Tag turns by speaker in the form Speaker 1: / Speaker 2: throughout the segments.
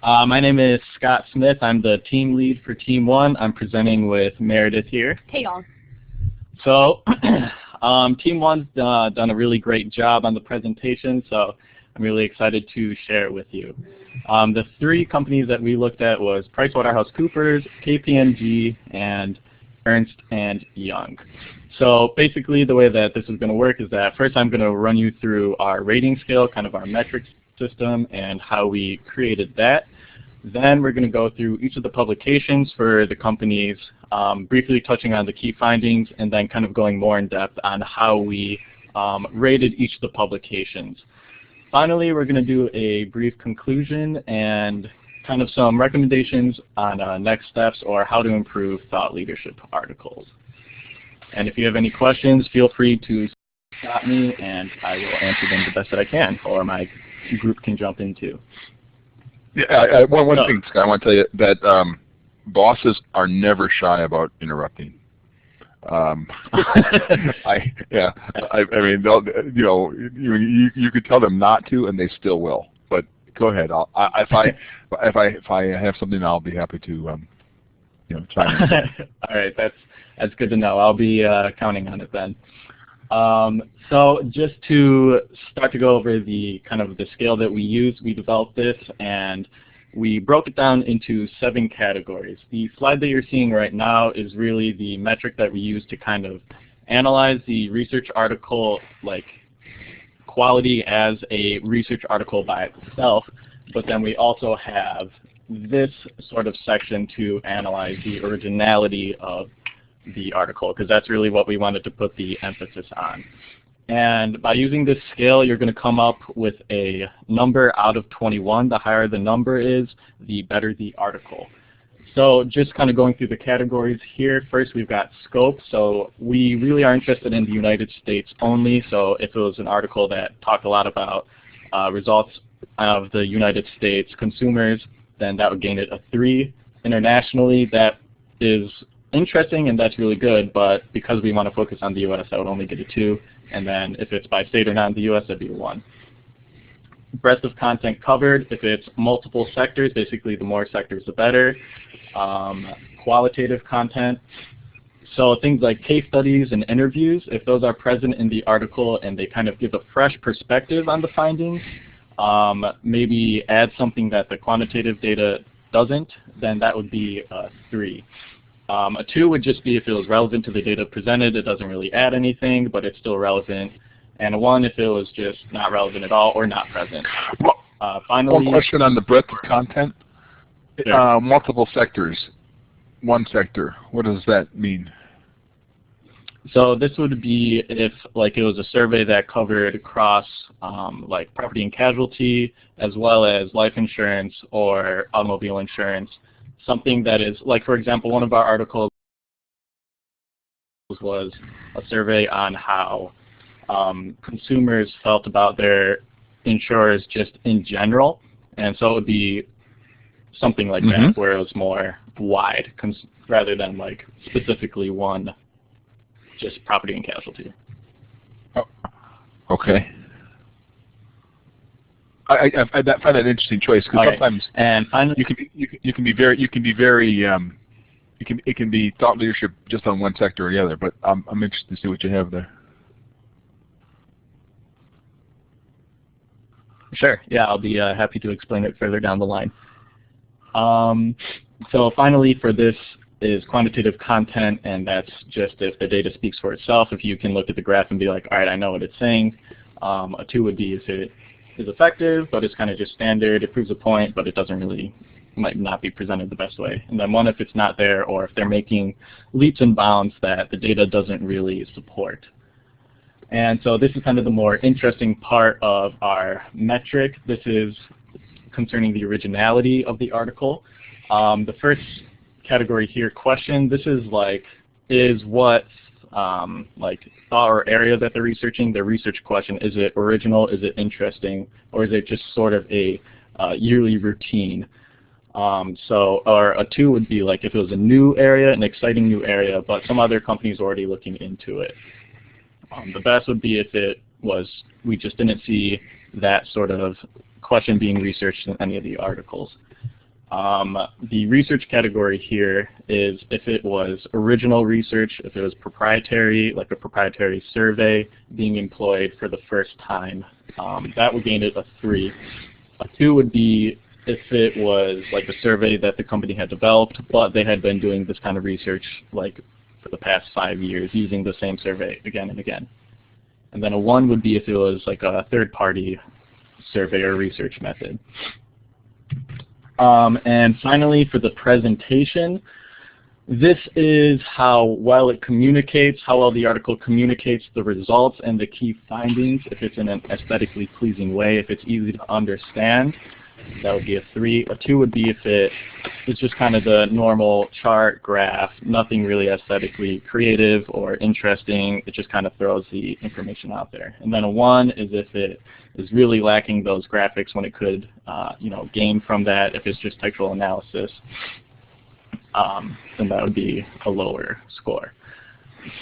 Speaker 1: My name is Scott Smith. I'm the team lead for Team 1. I'm presenting with Meredith here.
Speaker 2: Hey, y'all.
Speaker 1: So, Team 1's done a really great job on the presentation, so I'm really excited to share it with you. The three companies that we looked at was PricewaterhouseCoopers, KPMG, and Ernst & Young. So basically the way that this is going to work is that first I'm going to run you through our rating scale, kind of our metrics system, and how we created that. Then we're going to go through each of the publications for the companies, briefly touching on the key findings, and then kind of going more in depth on how we rated each of the publications. Finally, we're going to do a brief conclusion and kind of some recommendations on next steps or how to improve thought leadership articles. And if you have any questions, feel free to stop me and I will answer them the best that I can, or my group can jump in too.
Speaker 3: Yeah, one thing, Scott, I want to tell you that bosses are never shy about interrupting. I mean, you could tell them not to, and they still will. But go ahead. If I have something, I'll be happy to, chime in.
Speaker 1: All right, that's good to know. I'll be counting on it then. So just to start to go over the kind of the scale that we use, we developed this and we broke it down into 7 categories. The slide that you're seeing right now is really the metric that we use to kind of analyze the research article, like quality as a research article by itself, but then we also have this sort of section to analyze the originality of the article, because that's really what we wanted to put the emphasis on. And by using this scale, you're going to come up with a number out of 21. The higher the number is, the better the article. So just kind of going through the categories here, first we've got scope. So we really are interested in the United States only. So if it was an article that talked a lot about results of the United States consumers, then that would gain it a 3. Internationally, that is interesting and that's really good, but because we want to focus on the U.S., I would only get a 2. And then if it's by state or not in the U.S., that'd be a 1. Breadth of content covered, if it's multiple sectors, basically the more sectors the better. Qualitative content, so things like case studies and interviews, if those are present in the article and they kind of give a fresh perspective on the findings, maybe add something that the quantitative data doesn't, then that would be a 3. A 2 would just be if it was relevant to the data presented. It doesn't really add anything, but it's still relevant. And a 1 if it was just not relevant at all or not present. Finally,
Speaker 3: one question on the breadth of content.
Speaker 1: Sure.
Speaker 3: Multiple sectors, 1 sector. What does that mean?
Speaker 1: So this would be if like it was a survey that covered across like property and casualty, as well as life insurance or automobile insurance. Something that is, like for example, one of our articles was a survey on how consumers felt about their insurers just in general. And so it would be something like that, where it was more wide rather than like specifically one, just property and casualty.
Speaker 3: Oh, okay. I find that an interesting choice because sometimes
Speaker 1: and finally,
Speaker 3: it can be thought leadership just on one sector or the other. But I'm interested to see what you have there.
Speaker 1: Sure. Yeah, I'll be happy to explain it further down the line. So finally, for this is quantitative content, and that's just if the data speaks for itself. If you can look at the graph and be like, all right, I know what it's saying. A 2 would be if it is effective, but it's kind of just standard. It proves a point, but it doesn't really, might not be presented the best way. And then 1 if it's not there, or if they're making leaps and bounds that the data doesn't really support. And so this is kind of the more interesting part of our metric. This is concerning the originality of the article. The first category here, question, this is like, is what like thought or area that they're researching, their research question, is it original, is it interesting, or is it just sort of a yearly routine? Or a 2 would be like if it was a new area, an exciting new area, but some other company's already looking into it. The best would be if it was, we just didn't see that sort of question being researched in any of the articles. The research category here is if it was original research, if it was proprietary, like a proprietary survey being employed for the first time. That would gain it a 3. A 2 would be if it was like a survey that the company had developed, but they had been doing this kind of research like for the past 5 years using the same survey again and again. And then a 1 would be if it was like a third-party survey or research method. And finally, for the presentation, this is how well it communicates, how well the article communicates the results and the key findings, if it's in an aesthetically pleasing way, if it's easy to understand. That would be a 3. A 2 would be if it's just kind of the normal chart, graph, nothing really aesthetically creative or interesting. It just kind of throws the information out there. And then a 1 is if it is really lacking those graphics when it could, gain from that. If it's just textual analysis, then that would be a lower score.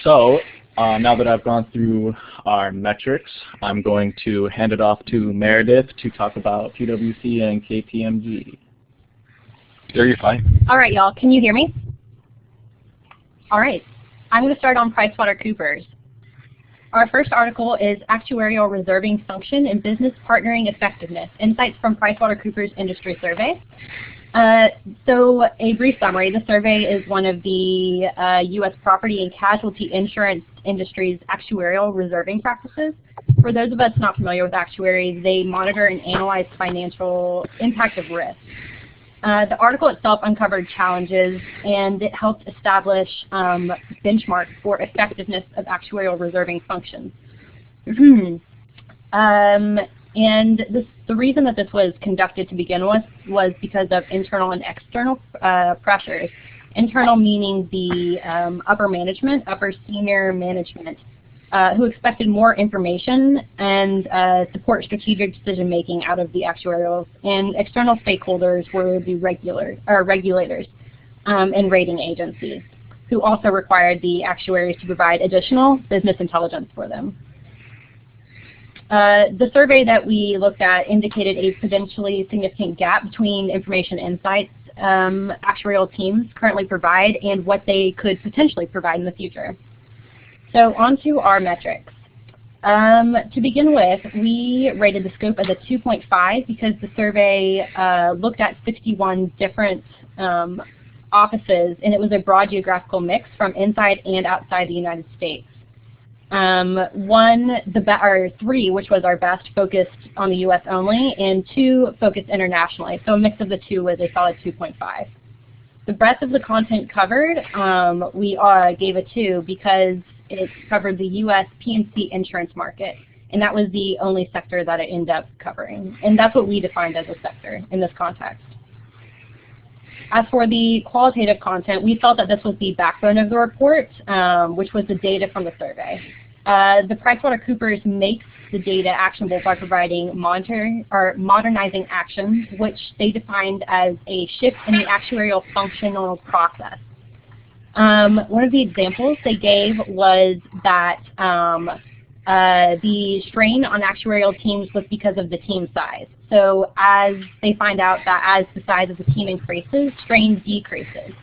Speaker 1: So now that I've gone through our metrics, I'm going to hand it off to Meredith to talk about PwC and KPMG.
Speaker 3: There, you're fine.
Speaker 2: All right, y'all. Can you hear me? All right. I'm going to start on PricewaterhouseCoopers. Our first article is Actuarial Reserving Function and Business Partnering Effectiveness, Insights from PricewaterhouseCoopers Industry Survey. So a brief summary, the survey is one of the U.S. property and casualty insurance industry's actuarial reserving practices. For those of us not familiar with actuaries, they monitor and analyze financial impact of risk. The article itself uncovered challenges, and it helped establish benchmarks for effectiveness of actuarial reserving functions. And the reason that this was conducted to begin with was because of internal and external pressures. Internal meaning the upper management, upper senior management, who expected more information and support strategic decision making out of the actuarials. And external stakeholders were the regulators and rating agencies, who also required the actuaries to provide additional business intelligence for them. The survey that we looked at indicated a potentially significant gap between information insights actuarial teams currently provide and what they could potentially provide in the future. So on to our metrics. To begin with, we rated the scope as a 2.5 because the survey looked at 61 different offices, and it was a broad geographical mix from inside and outside the United States. 3, which was our best, focused on the U.S. only, and 2 focused internationally. So a mix of the 2 was a solid 2.5. The breadth of the content covered, we gave a 2 because it covered the U.S. P&C insurance market, and that was the only sector that it ended up covering. And that's what we defined as a sector in this context. As for the qualitative content, we felt that this was the backbone of the report, which was the data from the survey. The PricewaterhouseCoopers makes the data actionable by providing modernizing actions, which they defined as a shift in the actuarial functional process. One of the examples they gave was that the strain on actuarial teams was because of the team size. So as they find out that as the size of the team increases, strain decreases,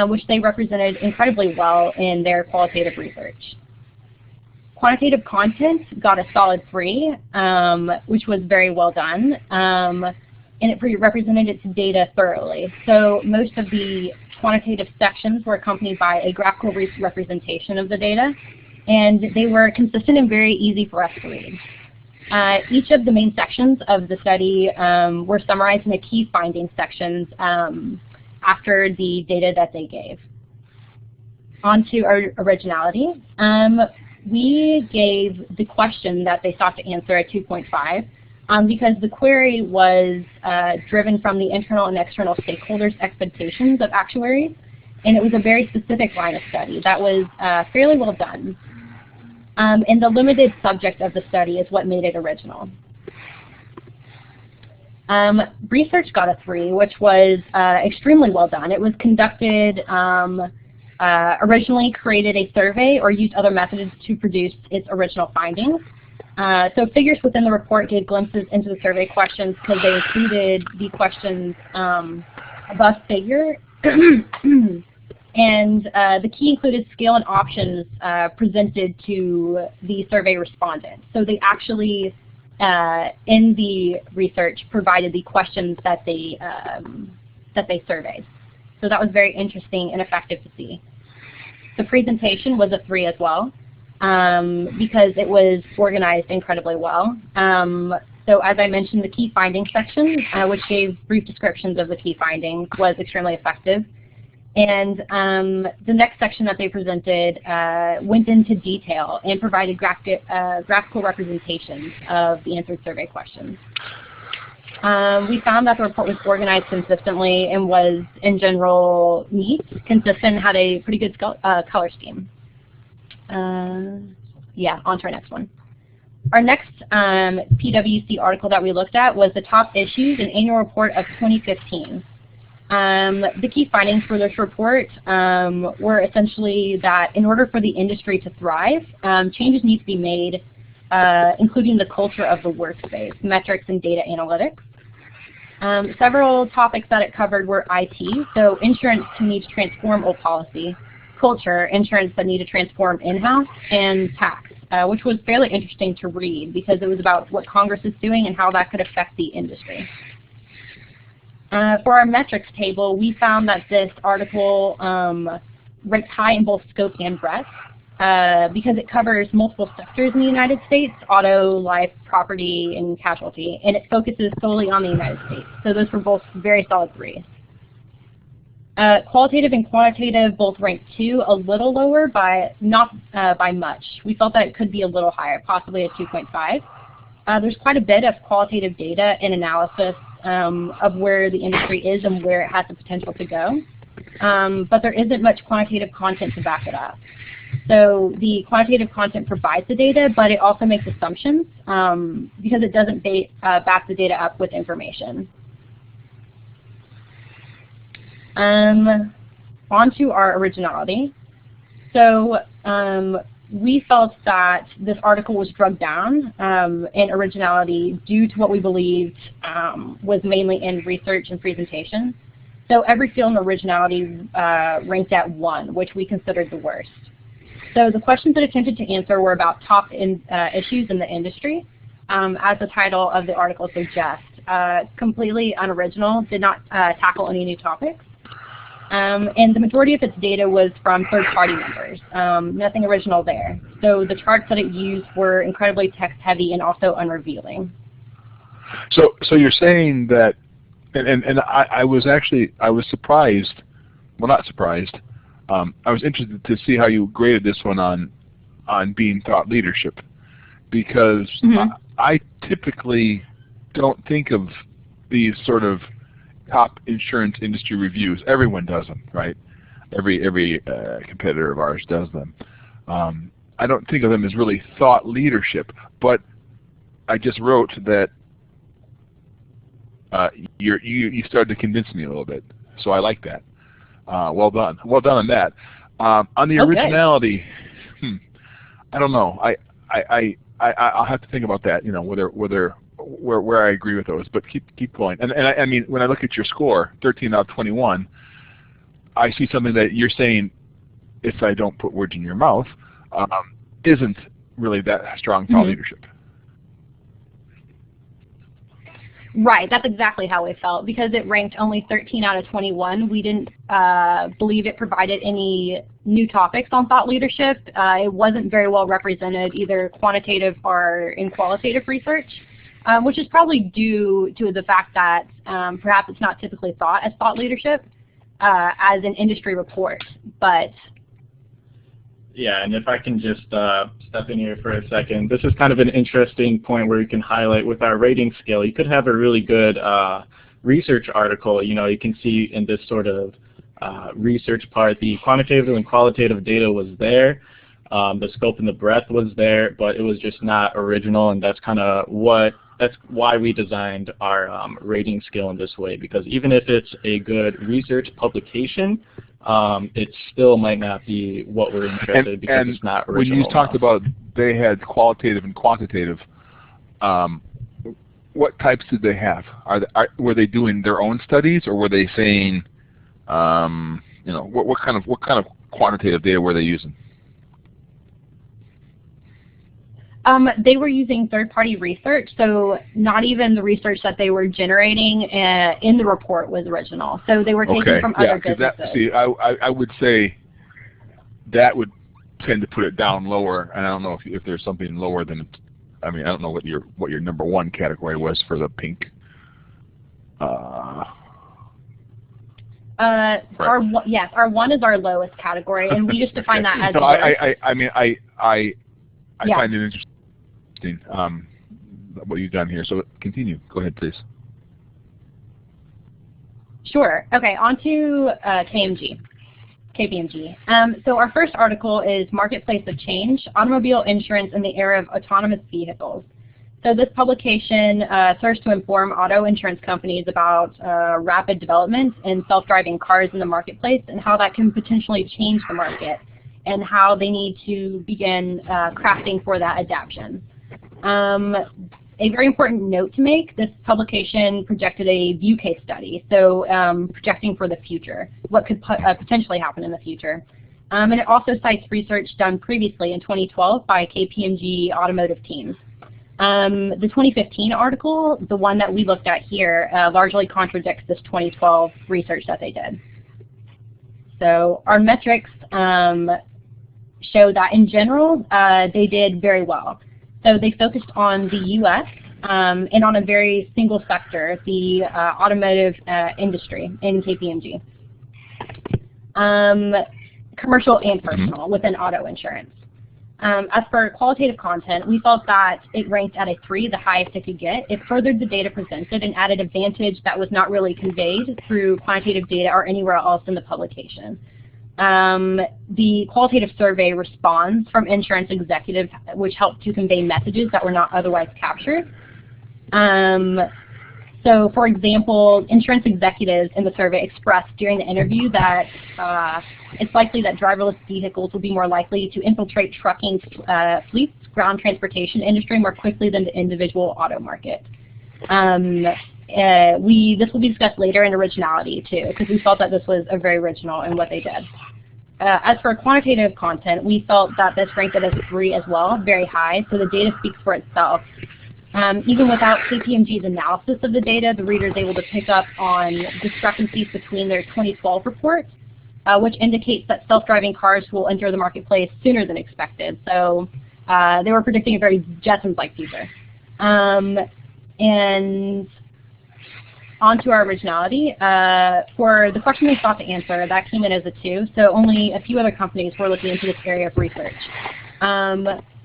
Speaker 2: which they represented incredibly well in their qualitative research. Quantitative content got a solid 3, which was very well done, and it represented its data thoroughly. So most of the quantitative sections were accompanied by a graphical representation of the data, and they were consistent and very easy for us to read. Each of the main sections of the study were summarized in the key findings sections after the data that they gave. On to our originality. We gave the question that they sought to answer a 2.5 because the query was driven from the internal and external stakeholders' expectations of actuaries, and it was a very specific line of study that was fairly well done. And the limited subject of the study is what made it original. Research got a 3, which was extremely well done. It was conducted, originally created a survey or used other methods to produce its original findings. So figures within the report gave glimpses into the survey questions because they included the questions above figure. And the key included scale and options presented to the survey respondents. So they actually, in the research, provided the questions that they surveyed. So that was very interesting and effective to see. The presentation was a 3 as well, because it was organized incredibly well. So as I mentioned, the key findings section, which gave brief descriptions of the key findings, was extremely effective. And the next section that they presented went into detail and provided graphical representations of the answered survey questions. We found that the report was organized consistently and was, in general, neat, consistent, and had a pretty good color scheme. Yeah, on to our next one. Our next PwC article that we looked at was the top issues in annual report of 2015. The key findings for this report were essentially that in order for the industry to thrive, changes need to be made, including the culture of the workspace, metrics, and data analytics. Several topics that it covered were IT, so insurance needs to transform old policy, culture, insurance that need to transform in-house, and tax, which was fairly interesting to read because it was about what Congress is doing and how that could affect the industry. For our metrics table, we found that this article ranks high in both scope and breadth because it covers multiple sectors in the United States, auto, life, property, and casualty, and it focuses solely on the United States. So those were both very solid 3s. Qualitative and quantitative both ranked 2, a little lower, by not by much. We felt that it could be a little higher, possibly a 2.5. There's quite a bit of qualitative data and analysis of where the industry is and where it has the potential to go, but there isn't much quantitative content to back it up. So the quantitative content provides the data, but it also makes assumptions because it doesn't back the data up with information. On to our originality. So we felt that this article was drugged down in originality due to what we believed was mainly in research and presentation. So every field in originality ranked at 1, which we considered the worst. So the questions it attempted to answer were about top issues in the industry, as the title of the article suggests. Completely unoriginal, did not tackle any new topics. And the majority of its data was from third-party members. Nothing original there. So the charts that it used were incredibly text-heavy and also unrevealing.
Speaker 3: So you're saying that, and I was surprised, well, not surprised. I was interested to see how you graded this one on being thought leadership, because I typically don't think of these sort of top insurance industry reviews. Everyone does them, right? Every competitor of ours does them. I don't think of them as really thought leadership, but I just wrote that you started to convince me a little bit, so I like that. Well done on that. On the originality, I don't know. I'll have to think about that. You know, where I agree with those, but keep going. And I mean, when I look at your score, 13 out of 21, I see something that you're saying, if I don't put words in your mouth, isn't really that strong thought leadership.
Speaker 2: Right, that's exactly how we felt. Because it ranked only 13 out of 21, we didn't believe it provided any new topics on thought leadership. It wasn't very well represented, either quantitative or in qualitative research, which is probably due to the fact that perhaps it's not typically thought as thought leadership as an industry report. But
Speaker 1: yeah, and if I can just step in here for a second, this is kind of an interesting point where you can highlight with our rating scale. You could have a really good research article. You know, you can see in this sort of research part, the quantitative and qualitative data was there, the scope and the breadth was there, but it was just not original, and that's why we designed our rating scale in this way, because even if it's a good research publication, it still might not be what we're interested in because it's not original.
Speaker 3: When you talked about they had qualitative and quantitative, what types did they have? Were they doing their own studies, or were they saying, what kind of quantitative data were they using?
Speaker 2: They were using third-party research, so not even the research that they were generating in the report was original. So they were taking from other businesses.
Speaker 3: I would say that would tend to put it down lower, and I don't know if there's something lower than. I don't know what your number one category was for the pink.
Speaker 2: Right. Our one is our lowest category, and we just define that as.
Speaker 3: So I find it interesting what you've done here. So continue. Go ahead, please.
Speaker 2: Sure. Okay. On to KPMG. So our first article is Marketplace of Change, Automobile Insurance in the Era of Autonomous Vehicles. So this publication serves to inform auto insurance companies about rapid development in self-driving cars in the marketplace and how that can potentially change the market and how they need to begin crafting for that adaptation. A very important note to make, this publication projected a view case study, so projecting for the future, what could potentially happen in the future. And it also cites research done previously in 2012 by KPMG automotive teams. The 2015 article, the one that we looked at here, largely contradicts this 2012 research that they did. So our metrics show that in general, they did very well. So they focused on the U.S. And on a very single sector, the automotive industry in KPMG. Commercial and personal within auto insurance. As for qualitative content, we felt that it ranked at a 3, the highest it could get. It furthered the data presented and added advantage that was not really conveyed through quantitative data or anywhere else in the publication. The qualitative survey responds from insurance executives, which helped to convey messages that were not otherwise captured. So, for example, insurance executives in the survey expressed during the interview that it's likely that driverless vehicles will be more likely to infiltrate trucking fleets, ground transportation industry more quickly than the individual auto market. This will be discussed later in originality too, because we felt that this was a very original in what they did. As for quantitative content, we felt that this ranked it as a 3 as well, very high, so the data speaks for itself. Even without KPMG's analysis of the data, the reader is able to pick up on discrepancies between their 2012 report, which indicates that self-driving cars will enter the marketplace sooner than expected. So they were predicting a very Jetsons-like future. And on to our originality. For the question we sought to answer, that came in as a 2, so only a few other companies were looking into this area of research.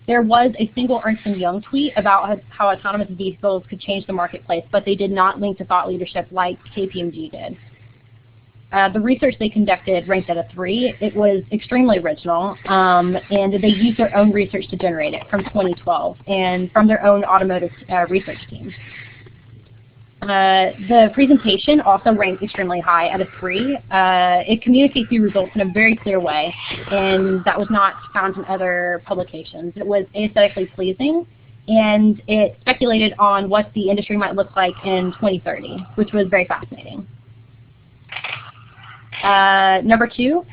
Speaker 2: There was a single Ernst & Young tweet about how autonomous vehicles could change the marketplace, but they did not link to thought leadership like KPMG did. The research they conducted ranked at a 3. It was extremely original, and they used their own research to generate it from 2012 and from their own automotive research team. The presentation also ranked extremely high at a 3. It communicates the results in a very clear way, and that was not found in other publications. It was aesthetically pleasing, and it speculated on what the industry might look like in 2030, which was very fascinating. Number 2,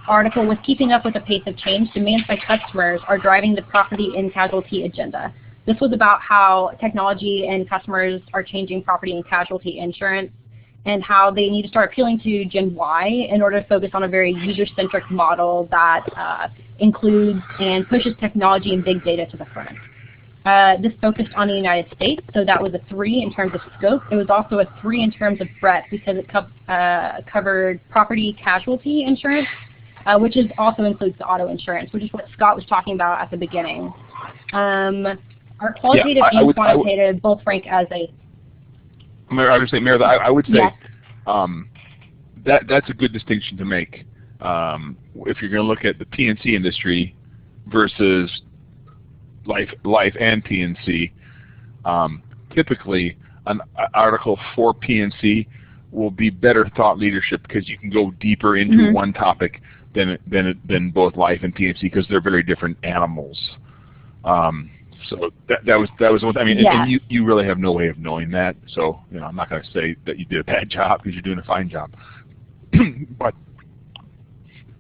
Speaker 2: article was keeping up with the pace of change. Demands by customers are driving the property and casualty agenda. This was about how technology and customers are changing property and casualty insurance and how they need to start appealing to Gen Y in order to focus on a very user-centric model that includes and pushes technology and big data to the front. This focused on the United States, so that was a 3 in terms of scope. It was also a 3 in terms of breadth because it covered property casualty insurance, which also includes the auto insurance, which is what Scott was talking about at the beginning. Our qualitative and quantitative both rank as a...
Speaker 3: I would say, Meredith, I would say
Speaker 2: yes.
Speaker 3: That's a good distinction to make. If you're going to look at the P&C industry versus life and P&C, typically an article for P&C will be better thought leadership because you can go deeper into one topic than both life and P&C because they're very different animals. So that was one. I mean,
Speaker 2: Yeah.
Speaker 3: and you really have no way of knowing that. So I'm not going to say that you did a bad job because you're doing a fine job. But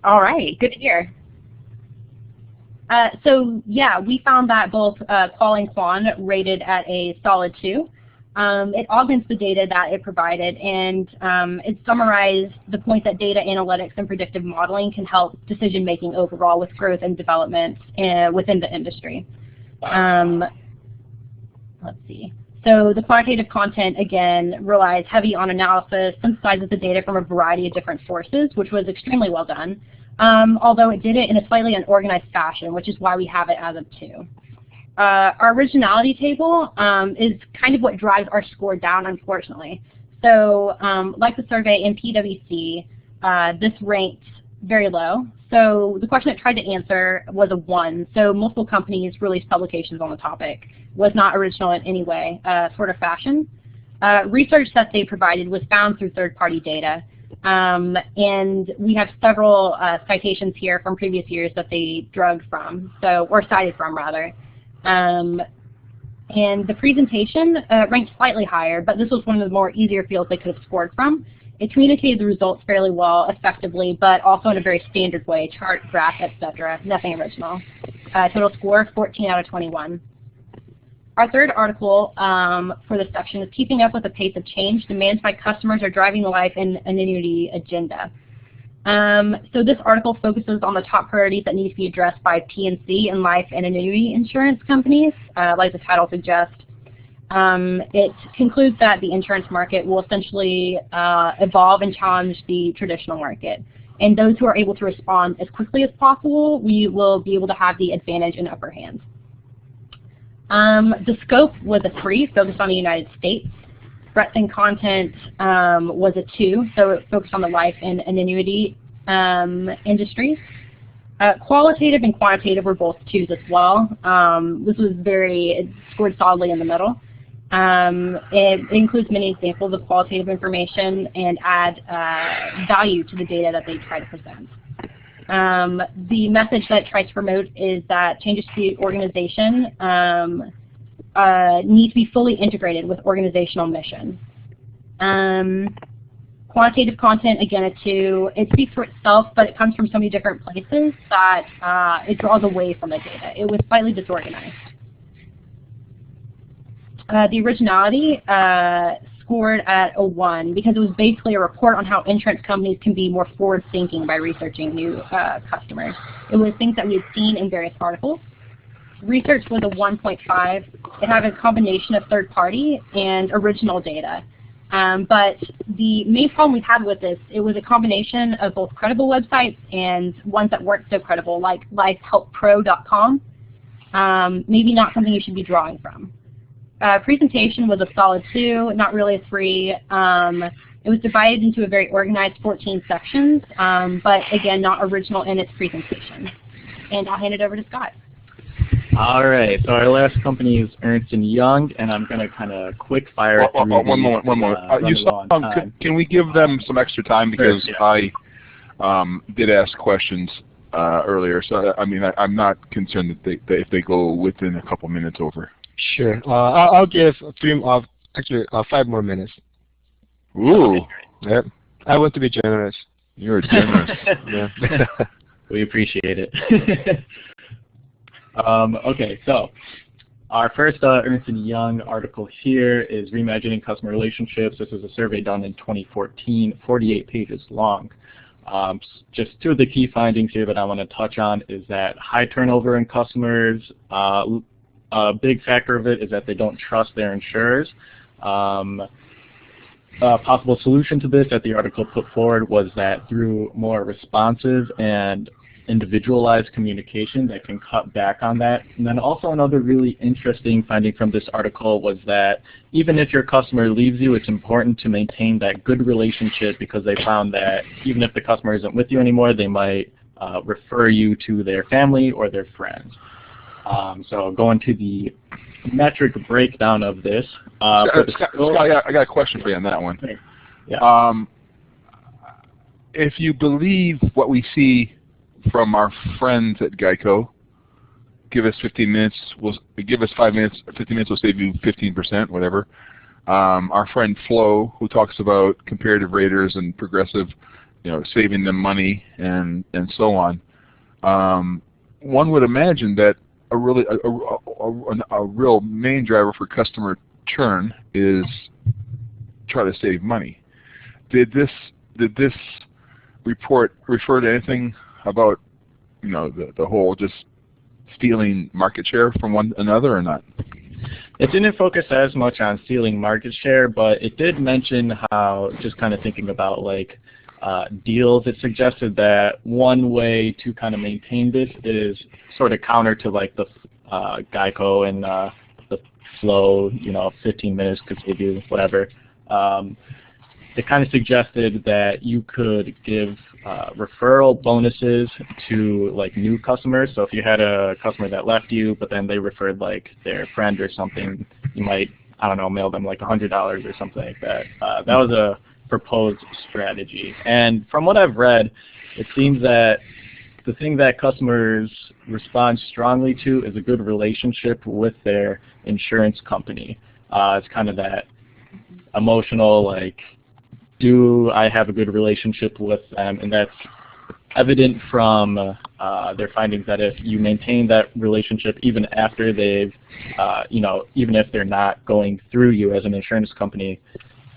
Speaker 2: all right, good to hear. So yeah, we found that both Qual and Quan rated at a solid 2. It augments the data that it provided, and it summarized the point that data analytics and predictive modeling can help decision making overall with growth and development within the industry. Let's see. So the quantitative content, again, relies heavy on analysis, synthesizes the data from a variety of different sources, which was extremely well done, although it did it in a slightly unorganized fashion, which is why we have it as a 2. Our originality table is kind of what drives our score down, unfortunately. So like the survey in PwC, this ranked very low. So the question it tried to answer was a 1. So multiple companies released publications on the topic. Was not original in any way, sort of fashion. Research that they provided was found through third-party data. And we have several citations here from previous years that they drugged from, or cited from, rather. And the presentation ranked slightly higher, but this was one of the more easier fields they could have scored from. It communicated the results fairly well, effectively, but also in a very standard way, chart, graph, etc. Nothing original. Total score, 14 out of 21. Our third article for this section is Keeping Up with the Pace of Change, Demands by Customers Are Driving the Life and Annuity Agenda. So this article focuses on the top priorities that need to be addressed by P&C and life and annuity insurance companies, like the title suggests. It concludes that the insurance market will essentially evolve and challenge the traditional market. And those who are able to respond as quickly as possible, we will be able to have the advantage and upper hand. The scope was a 3, focused on the United States. Breadth and content was a 2, so it focused on the life and annuity industries. Qualitative and quantitative were both 2s as well. This was it scored solidly in the middle. It includes many examples of qualitative information and add value to the data that they try to present. The message that it tries to promote is that changes to the organization need to be fully integrated with organizational mission. Quantitative content, again, a 2. It speaks for itself, but it comes from so many different places that it draws away from the data. It was slightly disorganized. The originality scored at a 1 because it was basically a report on how insurance companies can be more forward-thinking by researching new customers. It was things that we had seen in various articles. Research was a 1.5. It had a combination of third-party and original data. But the main problem we had with this, it was a combination of both credible websites and ones that weren't so credible, like lifehelppro.com. Maybe not something you should be drawing from. Presentation was a solid 2, not really a 3. It was divided into a very organized 14 sections, but again, not original in its presentation. And I'll hand it over to Scott.
Speaker 1: All right, so our last company is Ernst & Young, and I'm going to kind of quick fire through
Speaker 3: one moment. Can we give them some extra time because I did ask questions earlier, so I mean I'm not concerned that if they go within a couple minutes over.
Speaker 4: Sure. I'll give 5 more minutes.
Speaker 3: Ooh.
Speaker 4: Yep. I want to be generous.
Speaker 3: You're generous.
Speaker 4: Yeah.
Speaker 1: We appreciate it. Okay, so our first Ernst & Young article here is Reimagining Customer Relationships. This is a survey done in 2014, 48 pages long. Just 2 of the key findings here that I want to touch on is that high turnover in customers. A big factor of it is that they don't trust their insurers. A possible solution to this that the article put forward was that through more responsive and individualized communication that can cut back on that. And then also another really interesting finding from this article was that even if your customer leaves you, it's important to maintain that good relationship because they found that even if the customer isn't with you anymore, they might refer you to their family or their friends. So going to the metric breakdown of this.
Speaker 3: Scott, I got a question for you on that one.
Speaker 1: Yeah.
Speaker 3: If you believe what we see from our friends at Geico, give us 15 minutes. We'll give us 5 minutes. 15 minutes will save you 15%, whatever. Our friend Flo, who talks about comparative raters and progressive, saving them money and so on. One would imagine that a real main driver for customer churn is try to save money. Did this report refer to anything about the whole just stealing market share from one another or not?
Speaker 1: It didn't focus as much on stealing market share, but it did mention how, just kind of thinking about like deals, it suggested that one way to kind of maintain this is sort of counter to like the Geico and the Flow, 15 minutes could save you whatever. It kind of suggested that you could give referral bonuses to like new customers. So if you had a customer that left you, but then they referred like their friend or something, you might, I don't know, mail them like $100 or something like that. That was a proposed strategy. And from what I've read, it seems that the thing that customers respond strongly to is a good relationship with their insurance company. It's kind of that emotional, like, do I have a good relationship with them? And that's evident from their findings that if you maintain that relationship even after they've, even if they're not going through you as an insurance company,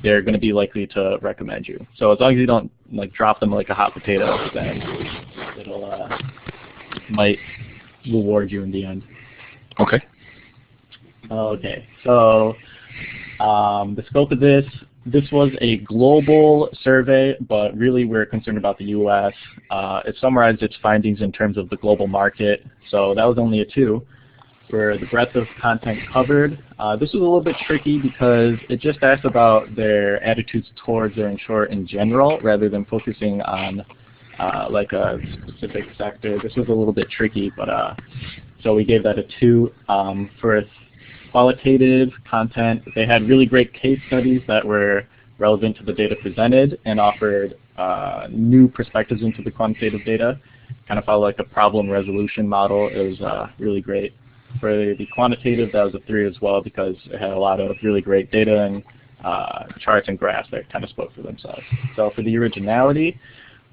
Speaker 1: they're going to be likely to recommend you. So as long as you don't like drop them like a hot potato, then it'll might reward you in the end.
Speaker 3: Okay.
Speaker 1: Okay. So the scope of this was a global survey, but really we're concerned about the U.S. It summarized its findings in terms of the global market, so that was only a 2. For the breadth of content covered, this was a little bit tricky because it just asked about their attitudes towards their insurer in general rather than focusing on like a specific sector. This was a little bit tricky, but so we gave that a 2. For qualitative content, they had really great case studies that were relevant to the data presented and offered new perspectives into the quantitative data. Kind of followed like a problem resolution model. It was really great. For the quantitative, that was a 3 as well because it had a lot of really great data and charts and graphs that kind of spoke for themselves. So for the originality,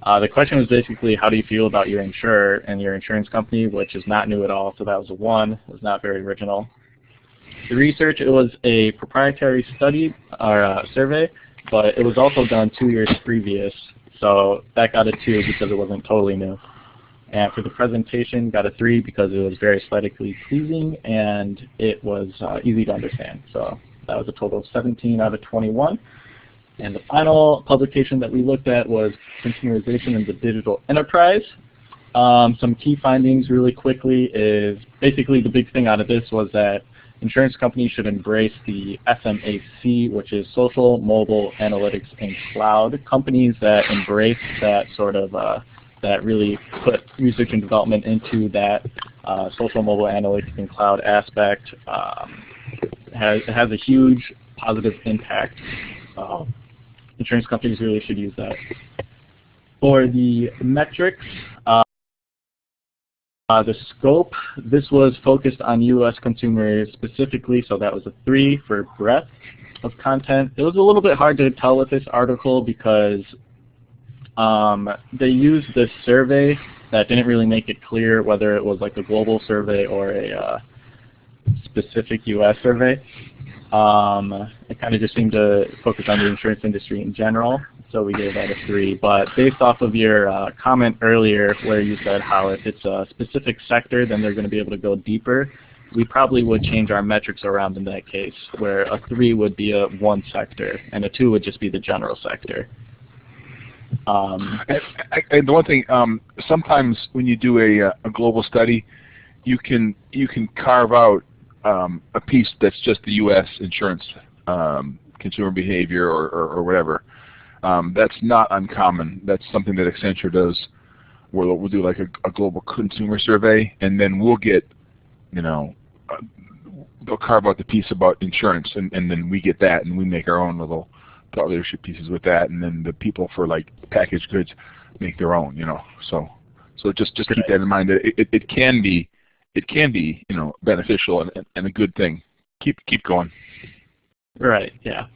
Speaker 1: the question was basically, how do you feel about your insurer and your insurance company, which is not new at all, so that was a 1. It was not very original. The research, it was a proprietary study or survey, but it was also done 2 years previous, so that got a 2 because it wasn't totally new. And for the presentation, got a 3 because it was very aesthetically pleasing and it was easy to understand. So that was a total of 17 out of 21. And the final publication that we looked at was Consumerization in the Digital Enterprise. Some key findings really quickly is basically the big thing out of this was that insurance companies should embrace the SMAC, which is social, mobile, analytics, and cloud. Companies that embrace that sort of that really put research and development into that social, mobile, analytics, and cloud aspect has a huge positive impact. Insurance companies really should use that. For the metrics, the scope, this was focused on U.S. consumers specifically, so that was a 3 for breadth of content. It was a little bit hard to tell with this article because they used this survey that didn't really make it clear whether it was like a global survey or a specific U.S. survey. It kind of just seemed to focus on the insurance industry in general, so we gave that a 3. But based off of your comment earlier where you said how if it's a specific sector, then they're going to be able to go deeper, we probably would change our metrics around in that case, where a 3 would be a 1 sector, and a 2 would just be the general sector.
Speaker 3: And the one thing, sometimes when you do a global study, you can carve out a piece that's just the U.S. insurance consumer behavior or whatever. That's not uncommon. That's something that Accenture does, where we'll do like a global consumer survey, and then we'll get, they'll carve out the piece about insurance, and then we get that, and we make our own little thought leadership pieces with that, and then the people for like packaged goods make their own, So just keep that in mind. That it can be it can be, beneficial and a good thing. Keep going.
Speaker 1: Right. Yeah.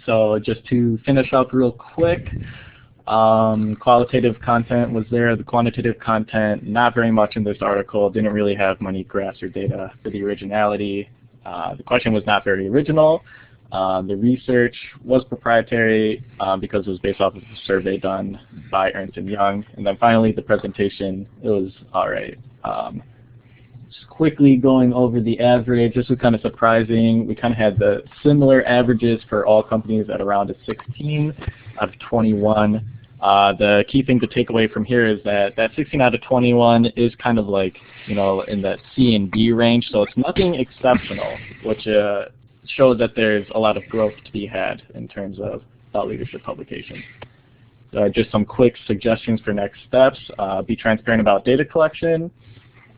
Speaker 1: So just to finish up real quick, qualitative content was there. The quantitative content, not very much in this article. Didn't really have many graphs or data for the originality. The question was not very original. The research was proprietary because it was based off of a survey done by Ernst & Young. And then finally, the presentation, it was all right. Just quickly going over the average, this was kind of surprising. We kind of had the similar averages for all companies at around a 16 out of 21. The key thing to take away from here is that 16 out of 21 is kind of like, in that C and B range, so it's nothing exceptional, which shows that there's a lot of growth to be had in terms of thought leadership publications. Just some quick suggestions for next steps. Be transparent about data collection.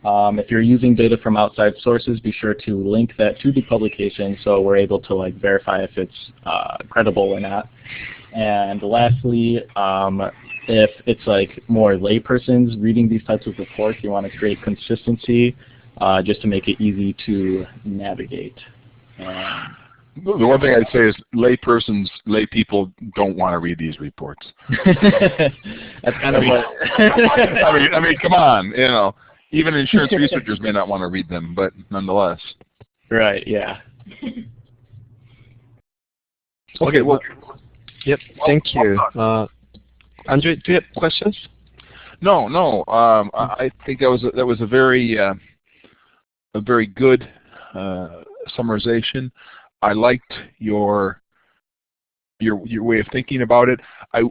Speaker 1: If you're using data from outside sources, be sure to link that to the publication so we're able to verify if it's credible or not. And lastly, if it's more laypersons reading these types of reports, you want to create consistency just to make it easy to navigate.
Speaker 3: The one thing I'd say is lay people don't want to read these reports.
Speaker 1: That's kind of what.
Speaker 3: I mean, come on, even insurance researchers may not want to read them, but nonetheless.
Speaker 1: Right. Yeah.
Speaker 4: Okay. Well. Yep. Thank you. Andre, do you have questions?
Speaker 3: No. I think that was a very good summarization. I liked your way of thinking about it. I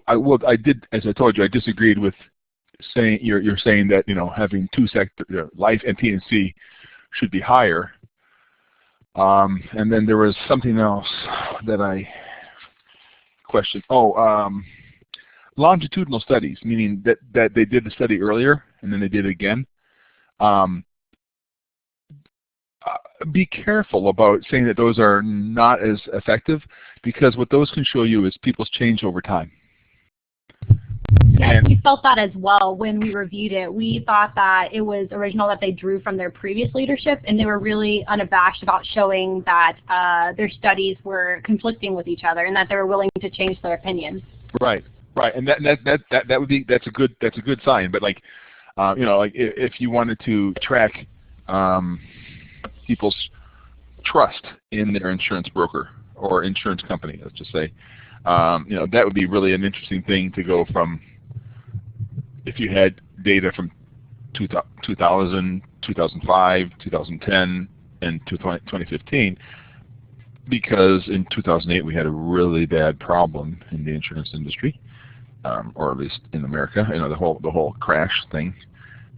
Speaker 3: did, as I told you, I disagreed with saying you're saying that having two sector life and P&C should be higher. And then there was something else that I questioned. Longitudinal studies, meaning that they did the study earlier and then they did it again. Be careful about saying that those are not as effective, because what those can show you is people's change over time.
Speaker 2: Yes, we felt that as well when we reviewed it. We thought that it was original that they drew from their previous leadership, and they were really unabashed about showing that their studies were conflicting with each other and that they were willing to change their opinions.
Speaker 3: Right, and that's a good sign. But if you wanted to track people's trust in their insurance broker or insurance company, let's just say, that would be really an interesting thing to go from. If you had data from 2000, 2005, 2010, and 2015, because in 2008 we had a really bad problem in the insurance industry, or at least in America, the whole crash thing.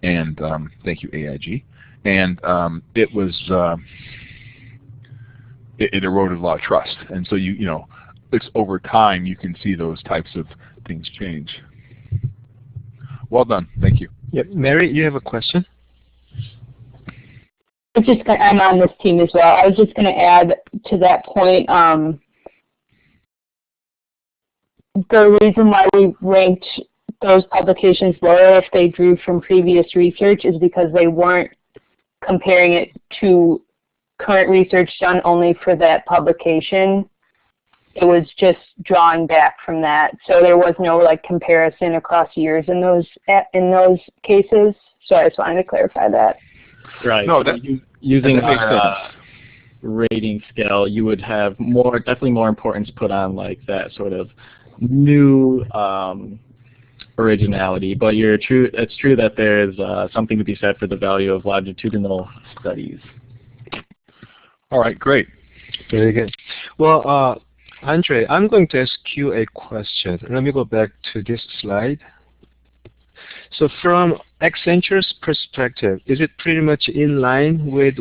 Speaker 3: And thank you, AIG. And it was it eroded a lot of trust, and so it's over time you can see those types of things change. Well done. Thank you.
Speaker 4: Yep. Mary, you have a question?
Speaker 5: I'm on this team as well. I was just going to add to that point, the reason why we ranked those publications lower if they drew from previous research is because they weren't comparing it to current research done only for that publication. It was just drawing back from that, so there was no comparison across years in those cases. So I just wanted to clarify that.
Speaker 1: Right. No, using our rating scale, you would have definitely more importance put on that sort of new originality. But it's true that there's something to be said for the value of longitudinal studies.
Speaker 3: All right, great.
Speaker 4: Very good. Well, Andre, I'm going to ask you a question. Let me go back to this slide. So from Accenture's perspective, is it pretty much in line with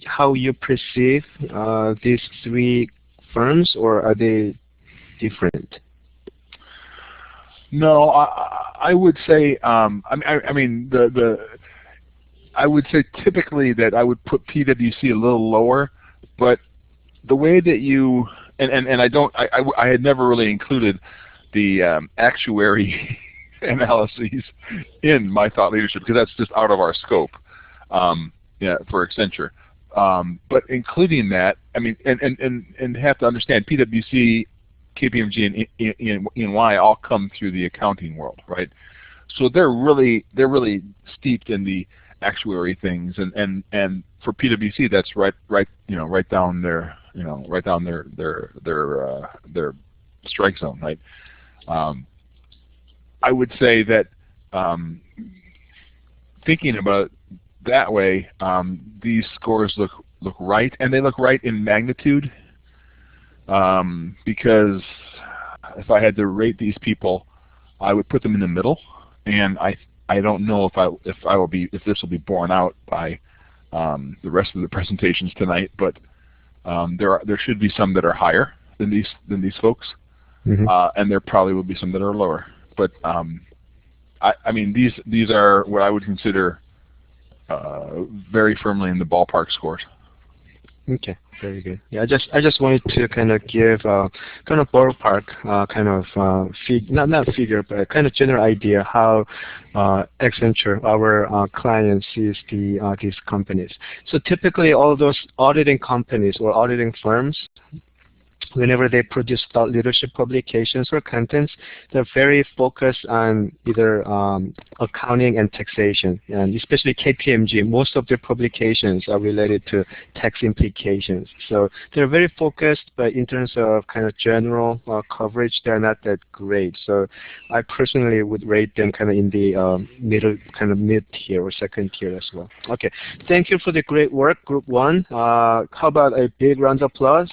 Speaker 4: how you perceive these three firms, or are they different?
Speaker 3: No, I would say I would say typically that I would put PwC a little lower, but the way that you and I had never really included the actuary analyses in my thought leadership because that's just out of our scope. yeah, for Accenture. But including that, I mean, and have to understand, PwC, KPMG, and EY all come through the accounting world, right? So they're really steeped in the actuary things, and for PwC, that's right down their their strike zone, right? I would say that thinking about it that way, these scores look right, and they look right in magnitude, because if I had to rate these people, I would put them in the middle, and I don't know if this will be borne out by the rest of the presentations tonight, but there should be some that are higher than these folks, and there probably will be some that are lower. But I mean, these are what I would consider very firmly in the ballpark scores.
Speaker 4: Okay, very good. Yeah, I just wanted to kind of give kind of ballpark not figure, but kind of general idea how Accenture, our client, sees these companies. So typically, all those auditing companies or auditing firms, whenever they produce thought leadership publications or contents, they're very focused on either accounting and taxation. And especially KPMG, most of their publications are related to tax implications. So they're very focused, but in terms of kind of general coverage, they're not that great. So I personally would rate them kind of in the mid-tier or second tier as well. Okay, thank you for the great work, Group 1. How about a big round of applause?